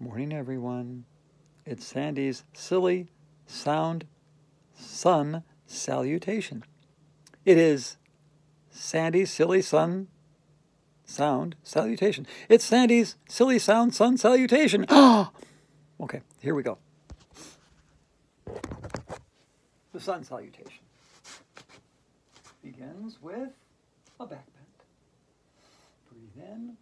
Morning, everyone. It's Sandy's silly sound sun salutation. It is Sandy's silly sun sound salutation. It's Sandy's silly sound sun salutation. Okay, here we go. The sun salutation begins with a back bend. Breathe in.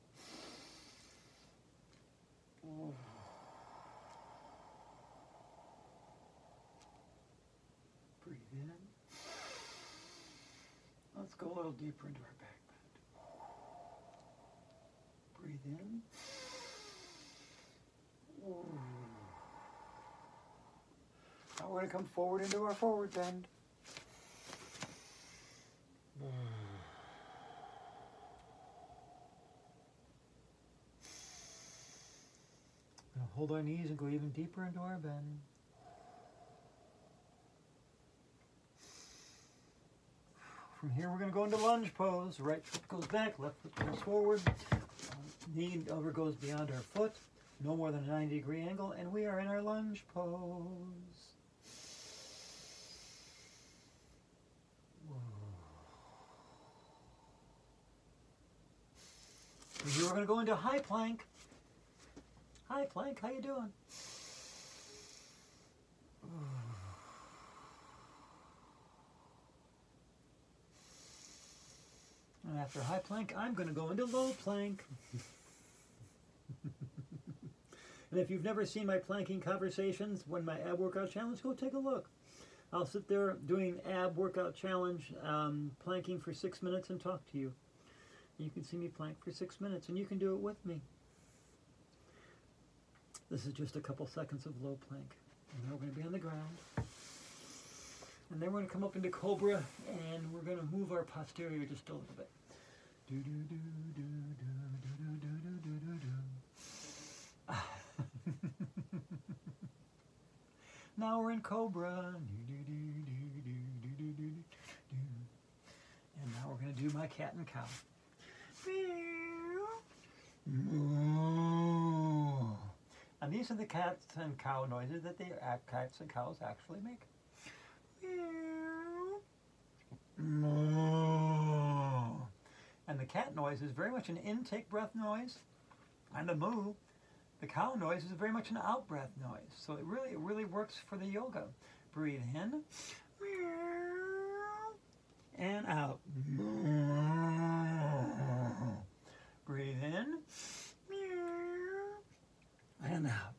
Breathe in. Let's go a little deeper into our back bend. Breathe in. Now we're going to come forward into our forward bend. We're going to hold our knees and go even deeper into our bend. From here we're going to go into lunge pose. Right foot goes back, left foot goes forward. Knee over goes beyond our foot. No more than a 90-degree angle, and we are in our lunge pose. From here we're going to go into high plank. Hi, plank, how you doing? And after high plank, I'm going to go into low plank. And if you've never seen my planking conversations, when my ab workout challenge, go take a look. I'll sit there doing ab workout challenge, planking for 6 minutes and talk to you. You can see me plank for 6 minutes, and you can do it with me. This is just a couple seconds of low plank. And then we're going to be on the ground. And then we're going to come up into cobra, and we're going to move our posterior just a little bit. Do do do do do do do do do do. Now we're in cobra. And now we're going to do my cat and cow. And these are the cats and cow noises that the cats and cows actually make. And the cat noise is very much an intake breath noise, and the moo, the cow noise, is very much an out breath noise. So it really works for the yoga. Breathe in and out. Breathe in and out.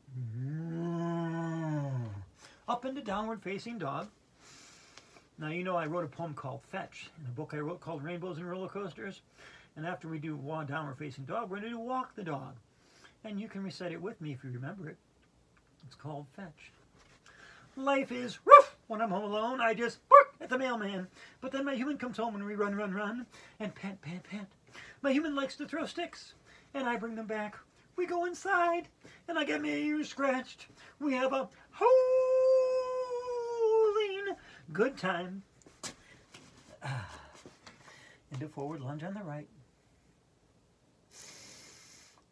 Up into downward facing dog. Now, you know I wrote a poem called Fetch in a book I wrote called Rainbows and Roller Coasters. And after we do downward facing dog, we're going to do walk the dog. And you can recite it with me if you remember it. It's called Fetch. Life is rough when I'm home alone. I just bark at the mailman. But then my human comes home and we run, and pant, pant, pant. My human likes to throw sticks, and I bring them back. We go inside, and I get my ears scratched. We have a howling good time. Into forward lunge on the right.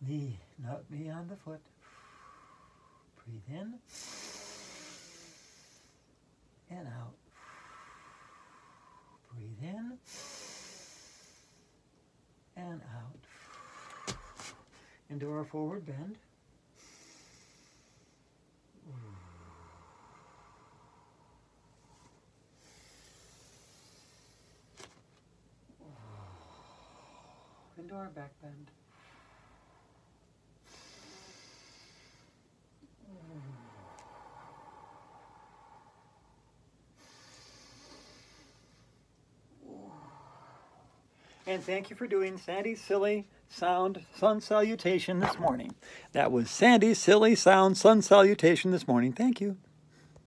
Knee not beyond the foot. Breathe in and out. Breathe in and out. Into our forward bend. Into our back bend. And thank you for doing Sandy's silly sound sun salutation this morning. That was Sandy's silly sound sun salutation this morning. Thank you.